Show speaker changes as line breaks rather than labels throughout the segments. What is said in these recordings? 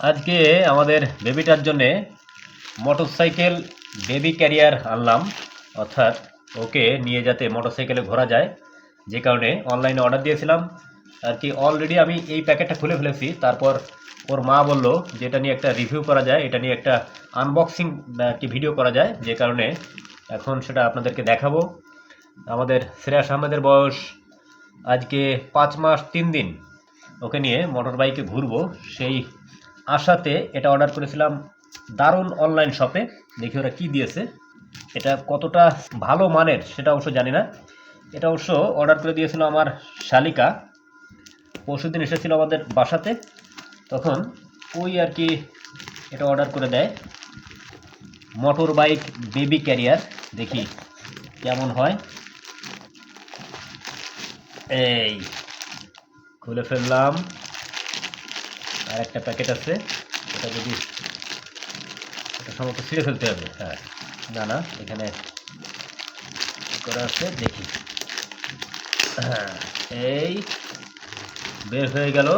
আজকে আমাদের বেবিটার জন্যে মোটরসাইকেল বেবি ক্যারিয়ার আনলাম, অর্থাৎ ওকে নিয়ে যাতে মোটরসাইকেলে ঘোরা যায়, যে কারণে অনলাইনে অর্ডার দিয়েছিলাম আর কি। অলরেডি আমি এই প্যাকেটটা খুলে ফেলেছি। তারপর ওর মা বলল যে এটা নিয়ে একটা রিভিউ করা যায়, এটা নিয়ে একটা আনবক্সিং কি ভিডিও করা যায়, যে কারণে এখন সেটা আপনাদেরকে দেখাবো। আমাদের শ্রেয়াস আহমেদের বয়স আজকে 5 মাস 3 দিন। ওকে নিয়ে মোটর বাইকে ঘুরবো, সেই আশাতে এটা অর্ডার করেছিলাম দারুণ অনলাইন শপে। দেখি ওরা কী দিয়েছে, এটা কতটা ভালো মানের সেটা অবশ্য জানি না। এটা অবশ্য অর্ডার করে দিয়েছিল আমার শালিকা, পরশুদিন এসেছিল আমাদের বাসাতে, তখন ওই আর কি এটা অর্ডার করে দেয়। মোটর বাইক বেবি ক্যারিয়ার, দেখি কেমন হয়। এই খুলে ফেললাম, আর একটা প্যাকেট আছে, এটা যদি এটা সম্ভবত ছিঁড়ে ফেলতে হবে। হ্যাঁ, না না, এখানে করা আছে, দেখি। হ্যাঁ, এই বের হয়ে গেল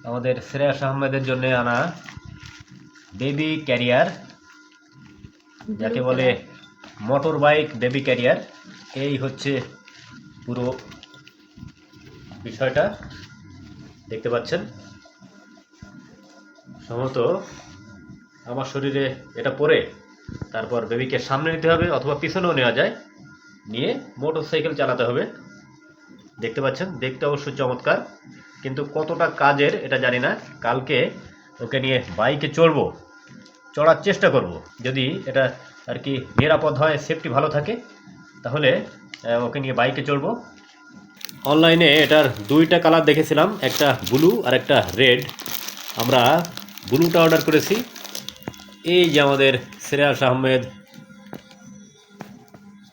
আমাদের শ্রেয়াস আহমেদের জন্য আনা বেবি ক্যারিয়ার, যাকে বলে মোটর বাইক বেবি ক্যারিয়ার। এই হচ্ছে পুরো বিষয়টা, দেখতে পাচ্ছেন। সম্ভবত আমার শরীরে এটা পরে তারপর বেবিকে সামনে নিতে হবে, অথবা পিছনেও নেওয়া যায়, নিয়ে মোটরসাইকেল চালাতে হবে। দেখতে পাচ্ছেন, দেখতে অবশ্যই চমৎকার, কিন্তু কতটা কাজের এটা জানি না। কালকে ওকে নিয়ে বাইকে চড়ার চেষ্টা করব, যদি এটা আর কি নিরাপদ হয়, সেফটি ভালো থাকে, তাহলে ওকে নিয়ে বাইকে চড়বো। অনলাইনে এটার দুইটা কালার দেখেছিলাম, একটা ব্লু আর একটা রেড। আমরা ব্লুটা অর্ডার করেছি। এই যে আমাদের শ্রেয়াস আহমেদ,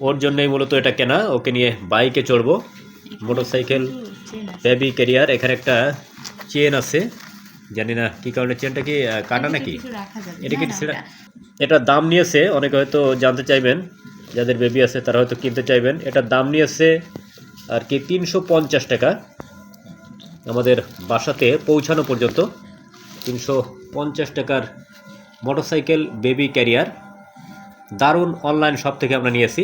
ওর জন্যই মূলত এটা কেনা, ওকে নিয়ে বাইকে চড়বো। মোটরসাইকেল বেবি ক্যারিয়ার, এখানে একটা চেন আছে, জানি না কী কারণে। চেনটা কি কাটা নাকি? এটা কি সেটা? এটার দাম নিয়েছে, অনেকে হয়তো জানতে চাইবেন, যাদের বেবি আছে তারা হয়তো কিনতে চাইবেন। এটার দাম নিয়েছে আর কি 350 টাকা, আমাদের বাসাতে পৌঁছানো পর্যন্ত 350 টাকার মোটরসাইকেল বেবি ক্যারিয়ার। দারুণ অনলাইন শপ থেকে আমরা নিয়েছি।